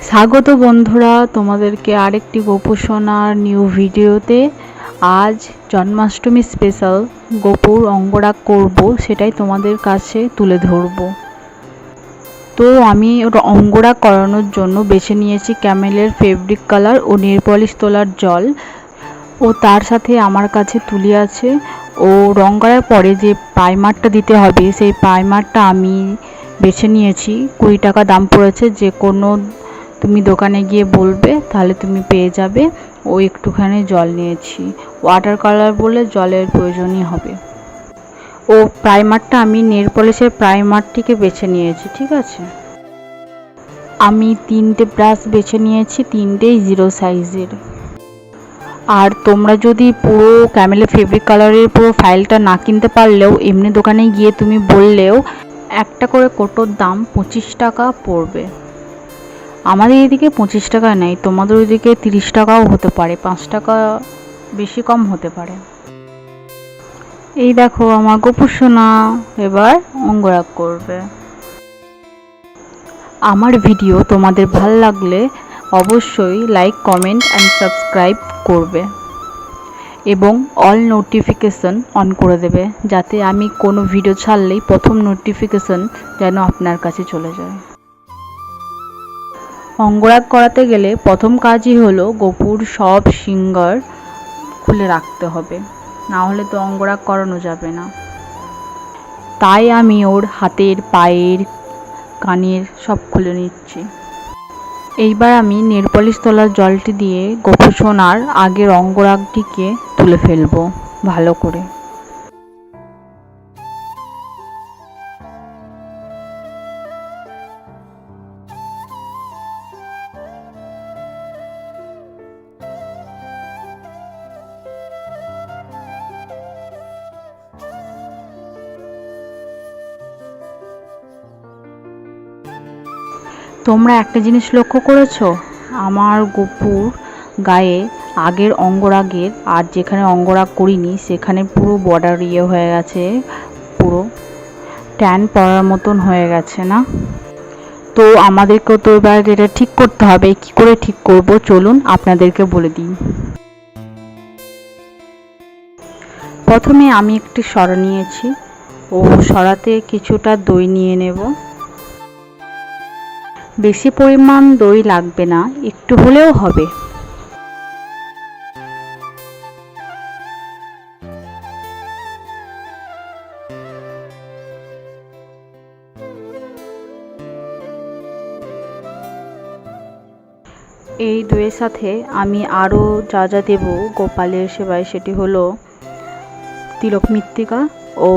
স্বাগত বন্ধুরা, তোমাদেরকে আরেকটি গোপুসোনার নিউ ভিডিওতে। আজ জন্মাষ্টমী স্পেশাল গোপুর অঙ্গরাগ করব, সেটাই তোমাদের কাছে তুলে ধরব। তো আমি ওটা অঙ্গরাগ করানোর জন্য বেছে নিয়েছি ক্যামেলের ফেব্রিক কালার ও নেল পলিশ তোলার জল, ও তার সাথে আমার কাছে তুলি আছে। ও রং করার পরে যে প্রাইমারটা দিতে হবে, সেই প্রাইমারটা আমি বেছে নিয়েছি। 20 টাকা দাম পড়েছে। যে কোনো তুমি দোকানে গিয়ে বলবে, তাহলে তুমি পেয়ে যাবে। ও একটুখানি জল নিয়েছি, ওয়াটার কালার বলে জলের প্রয়োজনই হবে। ও প্রাইমারটা আমি নেল পলিশের প্রাইমারটিকে বেছে নিয়েছি, ঠিক আছে। আমি 3টে ব্রাশ বেছে নিয়েছি, 3টেই 0 সাইজের। আর তোমরা যদি পুরো ক্যামেলের ফেব্রিক কালারের পুরো ফাইলটা না কিনতে পারলেও এমনি দোকানে গিয়ে তুমি বললেও একটা করে কোটোর দাম 25 টাকা পড়বে। আমাদের এদিকে 25 টাকা নেই, তোমাদের ওইদিকে 30 টাকাও হতে পারে, 5 টাকা বেশি কম হতে পারে। এই দেখো আমার গোপুসোনা এবার অঙ্গরাগ করবে। আমার ভিডিও তোমাদের ভালো লাগলে অবশ্যই লাইক, কমেন্ট অ্যান্ড সাবস্ক্রাইব করবে এবং অল নোটিফিকেশন অন করে দেবে, যাতে আমি কোনো ভিডিও ছাড়লেই প্রথম নোটিফিকেশন যেন আপনার কাছে চলে যায়। অঙ্গরাগ করাতে গেলে প্রথম কাজই হলো গোপুর সব সিঙ্গার খুলে রাখতে হবে, না হলে তো অঙ্গরাগ করানো যাবে না। তাই আমি ওর হাতের, পায়ের, কানের সব খুলে নিচ্ছি। এইবার আমি নেল পলিশ তোলার জলটি দিয়ে গোপুসোনার আগের অঙ্গরাগটিকে তুলে ফেলবো ভালো করে। তোমরা একটা জিনিস লক্ষ্য করেছো, আমার গোপুর গায়ে আগের অঙ্গরাগের আর যেখানে অঙ্গরাগ করিনি সেখানে পুরো বর্ডার হয়ে গেছে, পুরো ট্যান পড়ার মতন হয়ে গেছে না? তো আমাদেরকেও তো এবার এটা ঠিক করতে হবে। কি করে ঠিক করব চলুন আপনাদেরকে বলে দিই। প্রথমে আমি একটি সরা নিয়েছি, ও সরাতে কিছুটা দই নিয়ে নেব। বেশি পরিমাণ দই লাগবে না, একটু হলেও হবে। এই দইয়ের সাথে আমি আরও যা যা দেব গোপালের সেবায়, সেটি হলো তিলক মৃত্তিকা, ও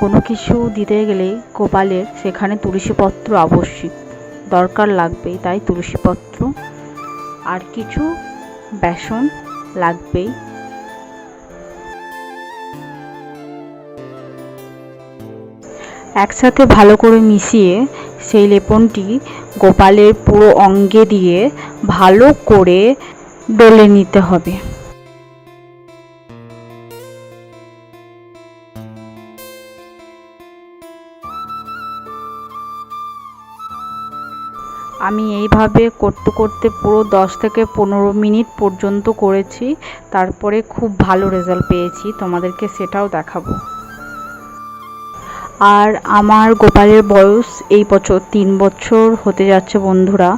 কোনো কিছু দিতে গেলে গোপালের সেখানে তুলসীপত্র আবশ্যিক দরকার লাগবেই, তাই তুলসীপত্র আর কিছু বেসন লাগবেই। একসাথে ভালো করে মিশিয়ে সেই লেপনটি গোপালের পুরো অঙ্গে দিয়ে ভালো করে ডলে নিতে হবে। আমি এইভাবে করতে করতে পুরো 10 থেকে 15 মিনিট পর্যন্ত করেছি, তারপরে খুব ভালো রেজাল্ট পেয়েছি, তোমাদেরকে সেটাও দেখাবো। আর আমার গোপালের বয়স এই বছর 3 বছর হতে যাচ্ছে বন্ধুরা।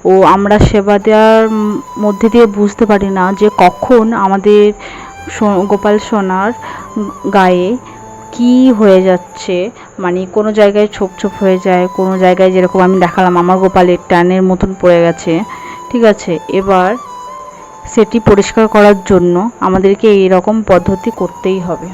ও আমরা সেবা দেওয়ার মধ্যে দিয়ে বুঝতে পারি না যে কখন আমাদের গোপাল সোনার গায়ে কি হয়ে যাচ্ছে, মানে কোনো জায়গায় ছোপ ছোপ হয়ে যায়, কোনো জায়গায় যেরকম আমি দেখালাম আমার গোপালের টানের মতন পড়ে গেছে, ঠিক আছে। এবার সেটি পরিষ্কার করার জন্য আমাদেরকে এই রকম পদ্ধতি করতেই হবে।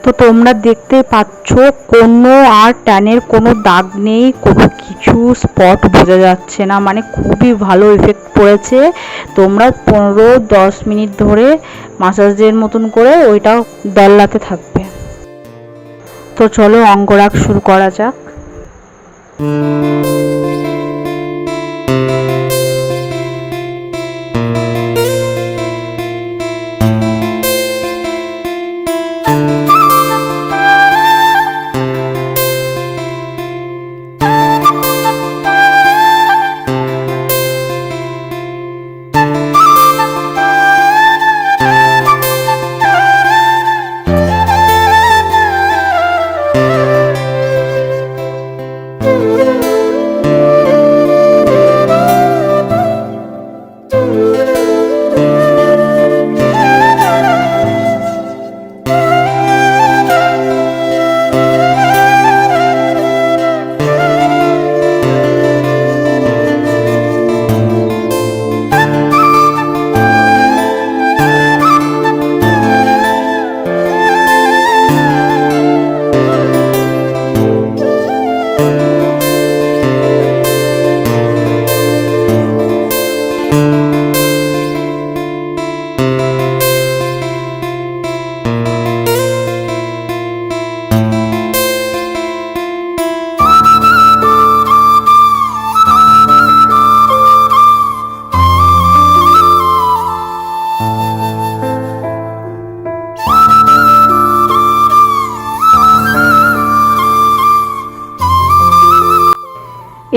তো তোমরা দেখতে পাচ্ছ কোনো আর ট্যানের কোনো দাগ নেই, কোনো কিছু স্পট বোঝা যাচ্ছে না, মানে খুবই ভালো ইফেক্ট পড়েছে। তোমরা 15-10 মিনিট ধরে মাসাজের মতন করে ওইটা দল্লাতে থাকবে। তো চলো অঙ্গরাগ শুরু করা যাক।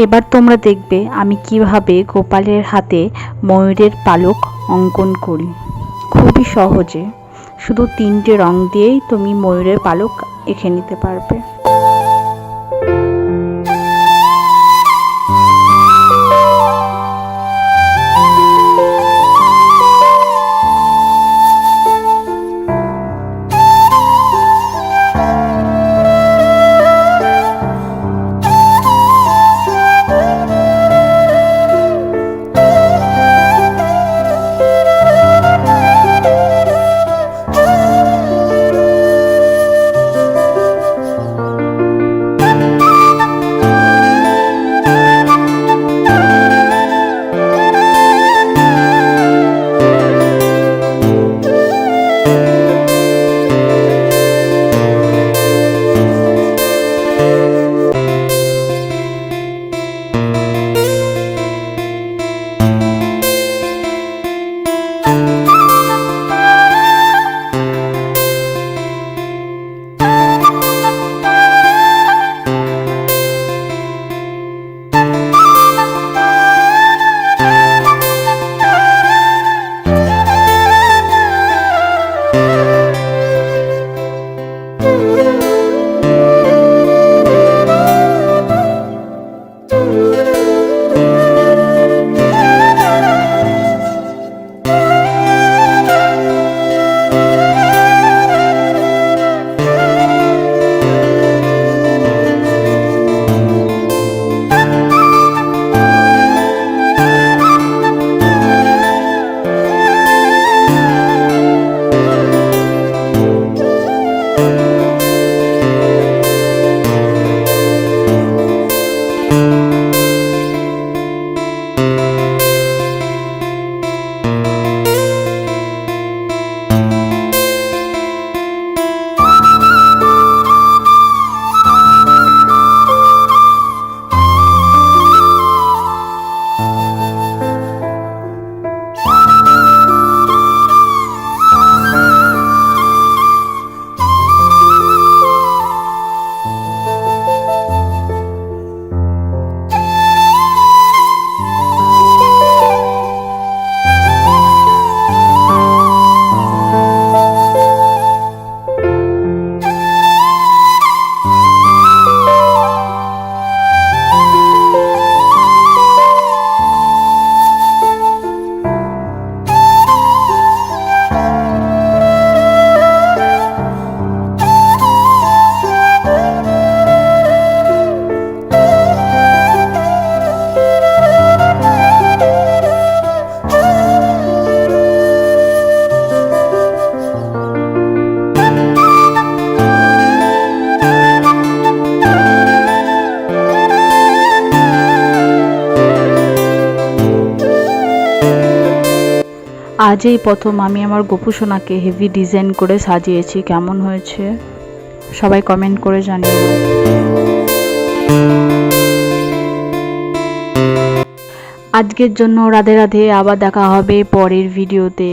এবার তোমরা দেখবে আমি কিভাবে গোপালের হাতে ময়ূরের পালক অঙ্কন করি। খুবই সহজে, শুধু 3টে রং দিয়েই তুমি ময়ূরের পালক এঁকে নিতে পারবে। আজ এই প্রথম আমি আমার গোপু সোনাকে হেভি ডিজাইন করে সাজিয়েছি। কেমন হয়েছে সবাই কমেন্ট করে জানিও। আজকের জন্য রাধে রাধে, আবার দেখা হবে পরের ভিডিওতে।